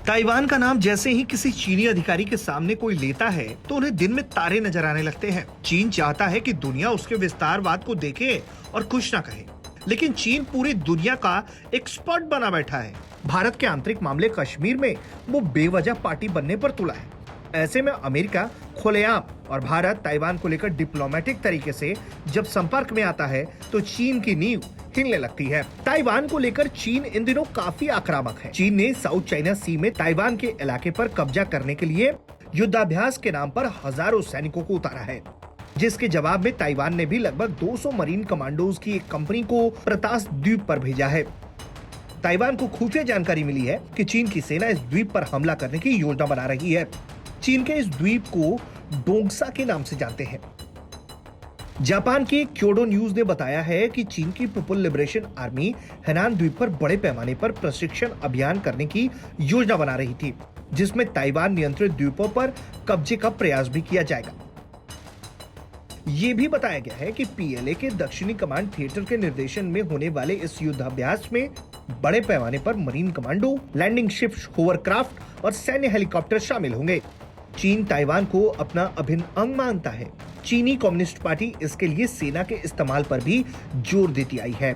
Taiwan का नाम जैसे ही किसी चीनी अधिकारी के सामने कोई लेता है तो उन्हें दिन में तारे नजर आने लगते हैं। चीन चाहता है कि दुनिया उसके विस्तारवाद को देखे और कुछ ना कहे, लेकिन चीन पूरी दुनिया का एक्सपर्ट बना बैठा है। भारत के आंतरिक मामले कश्मीर में वो बेवजह पार्टी बनने पर तुला है। ऐसे में अमेरिका खुलेआम और भारत ताइवान को लेकर डिप्लोमेटिक तरीके से जब संपर्क में आता है तो चीन की नींव हिलने लगती है। ताइवान को लेकर चीन इन दिनों काफी आक्रामक है। चीन ने साउथ चाइना सी में ताइवान के इलाके पर कब्जा करने के लिए युद्धाभ्यास के नाम पर हजारों सैनिकों को उतारा है, जिसके जवाब में ताइवान ने भी लगभग 200 मरीन कमांडोज की एक कंपनी को प्रतास द्वीप पर भेजा है। ताइवान को खुफिया जानकारी मिली है कि चीन की सेना इस द्वीप पर हमला करने की योजना बना रही है। चीन के इस द्वीप को डोंगसा के नाम से जानते हैं। जापान की क्योडो न्यूज ने बताया है कि चीन की पीपल लिबरेशन आर्मी हेनान द्वीप पर बड़े पैमाने पर प्रशिक्षण अभियान करने की योजना बना रही थी, जिसमें ताइवान नियंत्रित द्वीपों पर कब्जे का प्रयास भी किया जाएगा। ये भी बताया गया है कि पीएलए के दक्षिणी कमांड थिएटर के निर्देशन में होने वाले इस युद्धाभ्यास में बड़े पैमाने पर marine commando, landing ships, hovercraft और सैन्य हेलीकॉप्टर शामिल होंगे। चीन ताइवान को अपना अभिन्न अंग मानता है। चीनी कम्युनिस्ट पार्टी इसके लिए सेना के इस्तेमाल पर भी जोर देती आई है।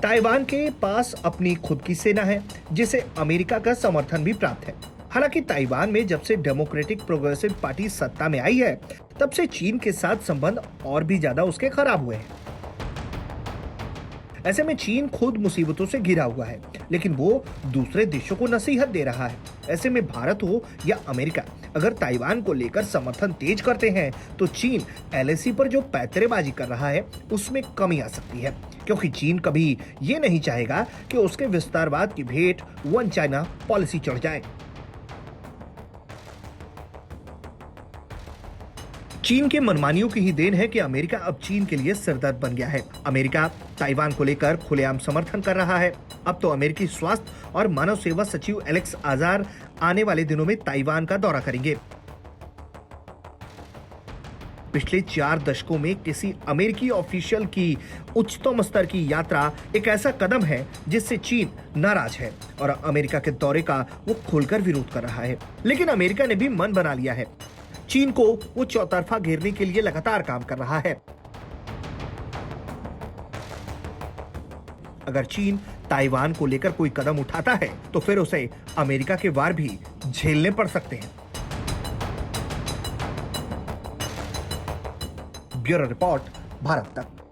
ताइवान के पास अपनी खुद की सेना है, जिसे अमेरिका का समर्थन भी प्राप्त है। हालांकि ताइवान में जब से डेमोक्रेटिक प्रोग्रेसिव पार्टी सत्ता में आई है, तब से चीन के साथ संबंध और भी ज्यादा उसके खराब हुए हैं। ऐसे में चीन खुद मुसीबतों से घिरा हुआ है, लेकिन वो दूसरे देशों को नसीहत दे रहा है। ऐसे में भारत हो या अमेरिका, अगर ताइवान को लेकर समर्थन तेज करते हैं तो चीन एलएसी पर जो पैंतरेबाजी कर रहा है उसमें कमी आ सकती है, क्योंकि चीन कभी ये नहीं चाहेगा कि उसके विस्तारवाद की भेंट वन चाइना पॉलिसी चढ़ जाए। चीन के मनमानियों की ही देन है कि अमेरिका अब चीन के लिए सिरदर्द बन गया है। अमेरिका ताइवान को लेकर खुलेआम समर्थन कर रहा है। अब तो अमेरिकी स्वास्थ्य और मानव सेवा सचिव एलेक्स आजार आने वाले दिनों में ताइवान का दौरा करेंगे। पिछले 4 दशकों में किसी अमेरिकी ऑफिशियल की उच्चतम स्तर की यात्रा एक ऐसा कदम है जिससे चीन नाराज है और अमेरिका के दौरे का वो खुलकर विरोध कर रहा है। लेकिन अमेरिका ने भी मन बना लिया है। चीन को वो चौतरफा घेरने के लिए लगातार काम कर रहा है। अगर चीन ताइवान को लेकर कोई कदम उठाता है तो फिर उसे अमेरिका के वार भी झेलने पड़ सकते हैं। ब्यूरो रिपोर्ट, भारत तक।